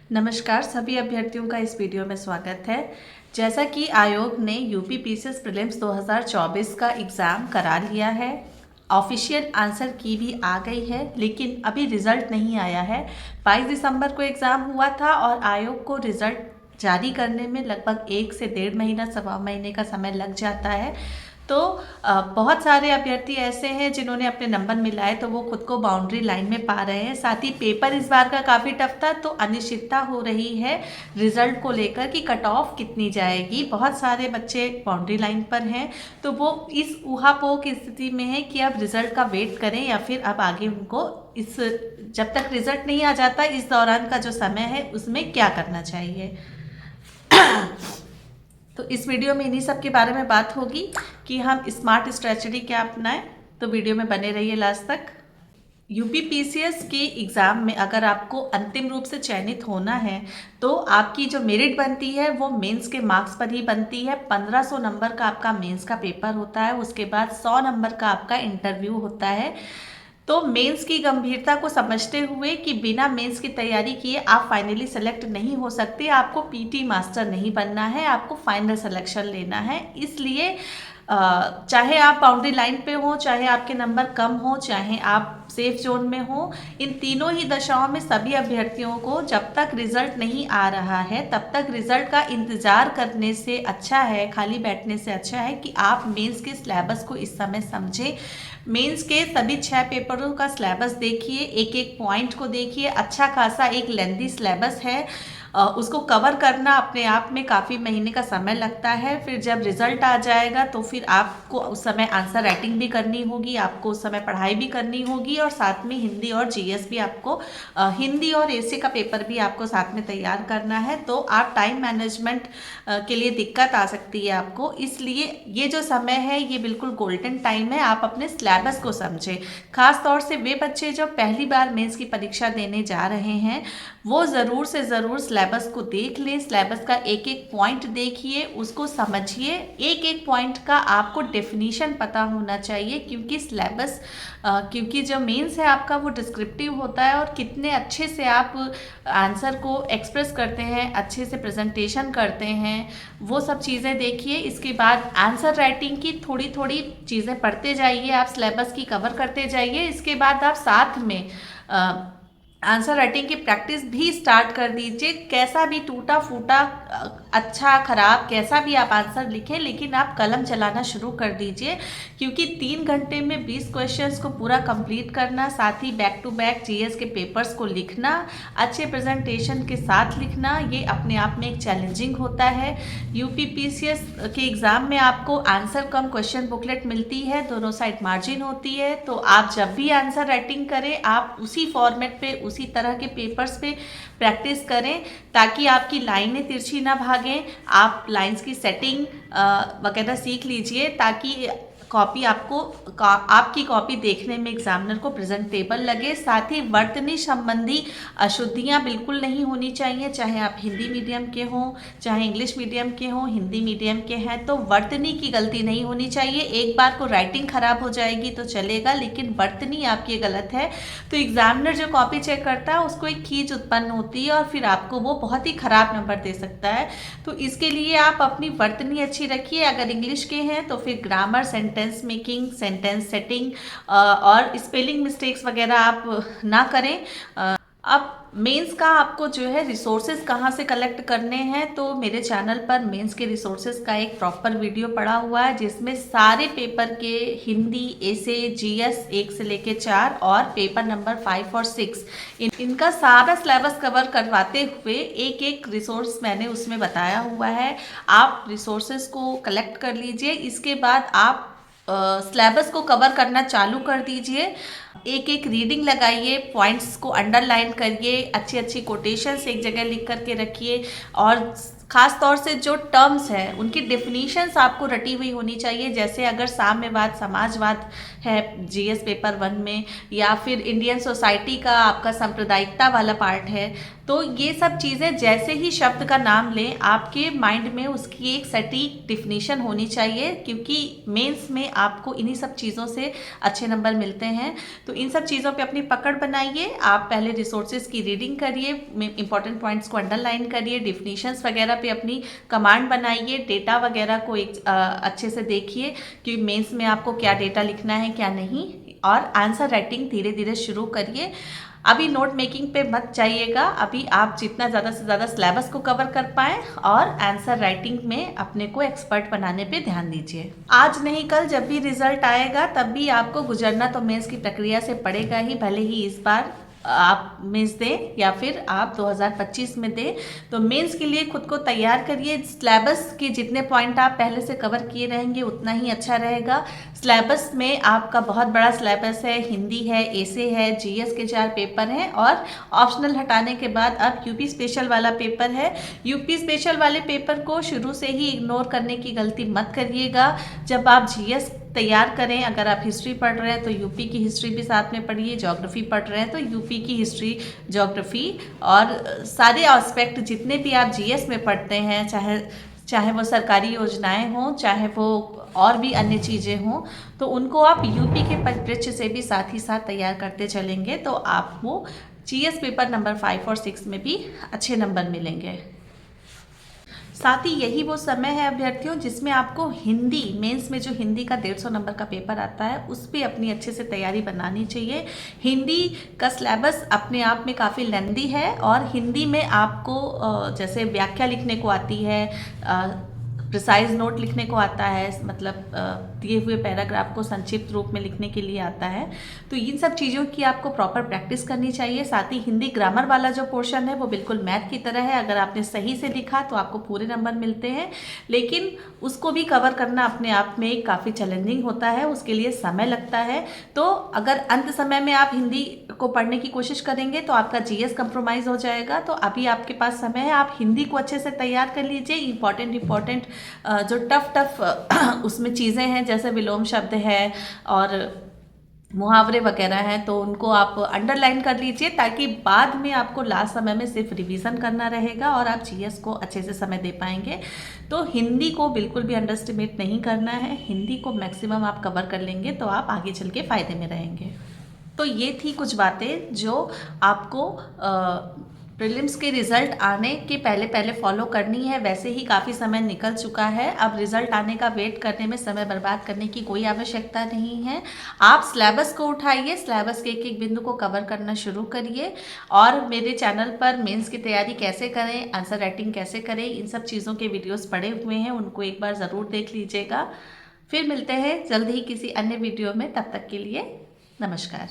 नमस्कार, सभी अभ्यर्थियों का इस वीडियो में स्वागत है। जैसा कि आयोग ने यूपी पीसीएस प्रीलिम्स 2024 का एग्ज़ाम करा लिया है, ऑफिशियल आंसर की भी आ गई है, लेकिन अभी रिज़ल्ट नहीं आया है। 22 दिसंबर को एग्ज़ाम हुआ था और आयोग को रिज़ल्ट जारी करने में लगभग 1 से 1.5 महीना, सवा महीने का समय लग जाता है। तो बहुत सारे अभ्यर्थी ऐसे हैं जिन्होंने अपने नंबर मिलाए तो वो खुद को बाउंड्री लाइन में पा रहे हैं। साथ ही पेपर इस बार का काफ़ी टफ था, तो अनिश्चितता हो रही है रिजल्ट को लेकर कि कट ऑफ कितनी जाएगी। बहुत सारे बच्चे बाउंड्री लाइन पर हैं, तो वो इस ऊहापोह की स्थिति में है कि अब रिजल्ट का वेट करें या फिर अब आगे उनको इस जब तक रिजल्ट नहीं आ जाता इस दौरान का जो समय है उसमें क्या करना चाहिए। तो इस वीडियो में इन्हीं सब के बारे में बात होगी कि हम स्मार्ट स्ट्रेटजी क्या अपनाएं। तो वीडियो में बने रहिए लास्ट तक। यूपी पीसीएस के एग्ज़ाम में अगर आपको अंतिम रूप से चयनित होना है तो आपकी जो मेरिट बनती है वो मेंस के मार्क्स पर ही बनती है। 1500 नंबर का आपका मेंस का पेपर होता है, उसके बाद 100 नंबर का आपका इंटरव्यू होता है। तो मेंस की गंभीरता को समझते हुए कि बिना मेंस की तैयारी किए आप फाइनली सेलेक्ट नहीं हो सकते, आपको पीटी मास्टर नहीं बनना है, आपको फाइनल सिलेक्शन लेना है। इसलिए चाहे आप बाउंड्री लाइन पे हो, चाहे आपके नंबर कम हो, चाहे आप सेफ जोन में हो, इन तीनों ही दशाओं में सभी अभ्यर्थियों को जब तक रिजल्ट नहीं आ रहा है तब तक रिजल्ट का इंतज़ार करने से अच्छा है, खाली बैठने से अच्छा है कि आप मेंस के सिलेबस को इस समय समझें। मेंस के सभी 6 पेपरों का सिलेबस देखिए, एक एक पॉइंट को देखिए। अच्छा खासा एक लेंथी सिलेबस है, उसको कवर करना अपने आप में काफ़ी महीने का समय लगता है। फिर जब रिजल्ट आ जाएगा तो फिर आपको उस समय आंसर राइटिंग भी करनी होगी, आपको उस समय पढ़ाई भी करनी होगी और साथ में हिंदी और जीएस भी आपको हिंदी और एसे का पेपर भी आपको साथ में तैयार करना है। तो आप टाइम मैनेजमेंट के लिए दिक्कत आ सकती है आपको, इसलिए ये जो समय है ये बिल्कुल गोल्डन टाइम है। आप अपने सिलेबस को समझें। खास तौर से वे बच्चे जो पहली बार मेंस की परीक्षा देने जा रहे हैं वो ज़रूर से ज़रूर सिलेबस को देख लें। सिलेबस का एक एक पॉइंट देखिए, उसको समझिए। एक एक पॉइंट का आपको डेफिनीशन पता होना चाहिए, क्योंकि सिलेबस क्योंकि जो मेंस है आपका वो डिस्क्रिप्टिव होता है और कितने अच्छे से आप आंसर को एक्सप्रेस करते हैं, अच्छे से प्रेजेंटेशन करते हैं, वो सब चीज़ें देखिए। इसके बाद आंसर राइटिंग की थोड़ी थोड़ी चीज़ें पढ़ते जाइए, आप सिलेबस की कवर करते जाइए। इसके बाद आप साथ में आंसर राइटिंग की प्रैक्टिस भी स्टार्ट कर दीजिए। कैसा भी टूटा फूटा, अच्छा खराब कैसा भी आप आंसर लिखें, लेकिन आप कलम चलाना शुरू कर दीजिए, क्योंकि 3 घंटे में 20 क्वेश्चंस को पूरा कंप्लीट करना, साथ ही बैक टू बैक जीएस के पेपर्स को लिखना, अच्छे प्रेजेंटेशन के साथ लिखना, ये अपने आप में एक चैलेंजिंग होता है। यूपी पीसीएस के एग्ज़ाम में आपको आंसर कम क्वेश्चन बुकलेट मिलती है, दोनों साइड मार्जिन होती है। तो आप जब भी आंसर राइटिंग करें आप उसी फॉर्मेट पे, उसी तरह के पेपर्स पे प्रैक्टिस करें, ताकि आपकी लाइनें तिरछी ना भागें। आप लाइंस की सेटिंग वगैरह सीख लीजिए, ताकि कॉपी आपकी कॉपी देखने में एग्जामिनर को प्रेजेंटेबल लगे। साथ ही वर्तनी संबंधी अशुद्धियाँ बिल्कुल नहीं होनी चाहिए, चाहे आप हिंदी मीडियम के हों, चाहे इंग्लिश मीडियम के हों। हिंदी मीडियम के हैं तो वर्तनी की गलती नहीं होनी चाहिए। एक बार को राइटिंग खराब हो जाएगी तो चलेगा, लेकिन वर्तनी आपकी गलत है तो एग्जामिनर जो कॉपी चेक करता है उसको एक खींच उत्पन्न होती है और फिर आपको वो बहुत ही खराब नंबर दे सकता है। तो इसके लिए आप अपनी वर्तनी अच्छी रखिए। अगर इंग्लिश के हैं तो फिर grammar, sentence making, sentence setting और स्पेलिंग मिस्टेक्स वगैरह आप ना करें। अब मेंस का आपको जो है रिसोर्सेज कहाँ से कलेक्ट करने हैं, तो मेरे चैनल पर मेंस के रिसोर्सेज का एक प्रॉपर वीडियो पड़ा हुआ है, जिसमें सारे पेपर के हिंदी, एसे, जीएस 1 से लेके 4 और पेपर नंबर 5 और 6 इनका सारा सिलेबस कवर करवाते हुए एक एक रिसोर्स मैंने उसमें बताया हुआ है। आप रिसोर्सेज को कलेक्ट कर लीजिए, इसके बाद आप सिलेबस को कवर करना चालू कर दीजिए। एक एक रीडिंग लगाइए, पॉइंट्स को अंडरलाइन करिए, अच्छी अच्छी कोटेशंस एक जगह लिख करके रखिए और खास तौर से जो टर्म्स है उनकी डेफिनेशंस आपको रटी हुई होनी चाहिए। जैसे अगर साम्यवाद समाजवाद है जीएस पेपर 1 में, या फिर इंडियन सोसाइटी का आपका सांप्रदायिकता वाला पार्ट है, तो ये सब चीज़ें जैसे ही शब्द का नाम लें आपके माइंड में उसकी एक सटीक डिफिनीशन होनी चाहिए, क्योंकि मेंस में आपको इन्हीं सब चीज़ों से अच्छे नंबर मिलते हैं। तो इन सब चीज़ों पे अपनी पकड़ बनाइए। आप पहले रिसोर्सेज की रीडिंग करिए, इंपॉर्टेंट पॉइंट्स को अंडरलाइन करिए, डिफिनीशंस वगैरह पे अपनी कमांड बनाइए, डेटा वगैरह को एक अच्छे से देखिए कि मेंस में आपको क्या डेटा लिखना है क्या नहीं, और आंसर राइटिंग धीरे धीरे शुरू करिए। अभी नोट मेकिंग पे मत जाइएगा, अभी आप जितना ज़्यादा से ज़्यादा सिलेबस को कवर कर पाएँ और आंसर राइटिंग में अपने को एक्सपर्ट बनाने पे ध्यान दीजिए। आज नहीं कल जब भी रिजल्ट आएगा तब भी आपको गुजरना तो मेंस की प्रक्रिया से पड़ेगा ही, भले ही इस बार आप मेंस दें या फिर आप 2025 में दें। तो मेंस के लिए खुद को तैयार करिए। सिलेबस के जितने पॉइंट आप पहले से कवर किए रहेंगे उतना ही अच्छा रहेगा। सिलेबस में आपका बहुत बड़ा सिलेबस है, हिंदी है, एसे है, जीएस के 4 पेपर हैं, और ऑप्शनल हटाने के बाद अब यूपी स्पेशल वाला पेपर है। यूपी स्पेशल वाले पेपर को शुरू से ही इग्नोर करने की गलती मत करिएगा। जब आप जीएस तैयार करें, अगर आप हिस्ट्री पढ़ रहे हैं तो यूपी की हिस्ट्री भी साथ में पढ़िए, ज्योग्राफी पढ़ रहे हैं तो यूपी की हिस्ट्री, ज्योग्राफी और सारे एस्पेक्ट जितने भी आप जीएस में पढ़ते हैं, चाहे वो सरकारी योजनाएं हों, चाहे वो और भी अन्य चीज़ें हों, तो उनको आप यूपी के परिप्रेक्ष्य से भी साथ ही साथ तैयार करते चलेंगे तो आपको जीएस पेपर नंबर 5 और 6 में भी अच्छे नंबर मिलेंगे। साथ ही यही वो समय है अभ्यर्थियों जिसमें आपको हिंदी मेंस में जो हिंदी का 150 नंबर का पेपर आता है उस पर अपनी अच्छे से तैयारी बनानी चाहिए। हिंदी का सिलेबस अपने आप में काफ़ी लेंदी है, और हिंदी में आपको जैसे व्याख्या लिखने को आती है, प्रिसाइज नोट लिखने को आता है, मतलब दिए हुए पैराग्राफ को संक्षिप्त रूप में लिखने के लिए आता है। तो इन सब चीज़ों की आपको प्रॉपर प्रैक्टिस करनी चाहिए। साथ ही हिंदी ग्रामर वाला जो पोर्शन है वो बिल्कुल मैथ की तरह है, अगर आपने सही से लिखा तो आपको पूरे नंबर मिलते हैं, लेकिन उसको भी कवर करना अपने आप में काफ़ी चैलेंजिंग होता है, उसके लिए समय लगता है। तो अगर अंत समय में आप हिंदी को पढ़ने की कोशिश करेंगे तो आपका जीएस कंप्रोमाइज़ हो जाएगा। तो अभी आपके पास समय है, आप हिंदी को अच्छे से तैयार कर लीजिए। इंपॉर्टेंट जो टफ उसमें चीज़ें हैं जैसे विलोम शब्द है और मुहावरे वगैरह हैं, तो उनको आप अंडरलाइन कर लीजिए, ताकि बाद में आपको लास्ट समय में सिर्फ रिवीजन करना रहेगा और आप जीएस को अच्छे से समय दे पाएंगे। तो हिंदी को बिल्कुल भी अंडरस्टिमेट नहीं करना है, हिंदी को मैक्सिमम आप कवर कर लेंगे तो आप आगे चल के फ़ायदे में रहेंगे। तो ये थी कुछ बातें जो आपको प्रीलिम्स के रिज़ल्ट आने के पहले फॉलो करनी है। वैसे ही काफ़ी समय निकल चुका है, अब रिज़ल्ट आने का वेट करने में समय बर्बाद करने की कोई आवश्यकता नहीं है। आप सिलेबस को उठाइए, सिलेबस के एक एक बिंदु को कवर करना शुरू करिए, और मेरे चैनल पर मेंस की तैयारी कैसे करें, आंसर राइटिंग कैसे करें, इन सब चीज़ों के वीडियोज़ पड़े हुए हैं, उनको एक बार ज़रूर देख लीजिएगा। फिर मिलते हैं जल्द ही किसी अन्य वीडियो में, तब तक के लिए नमस्कार।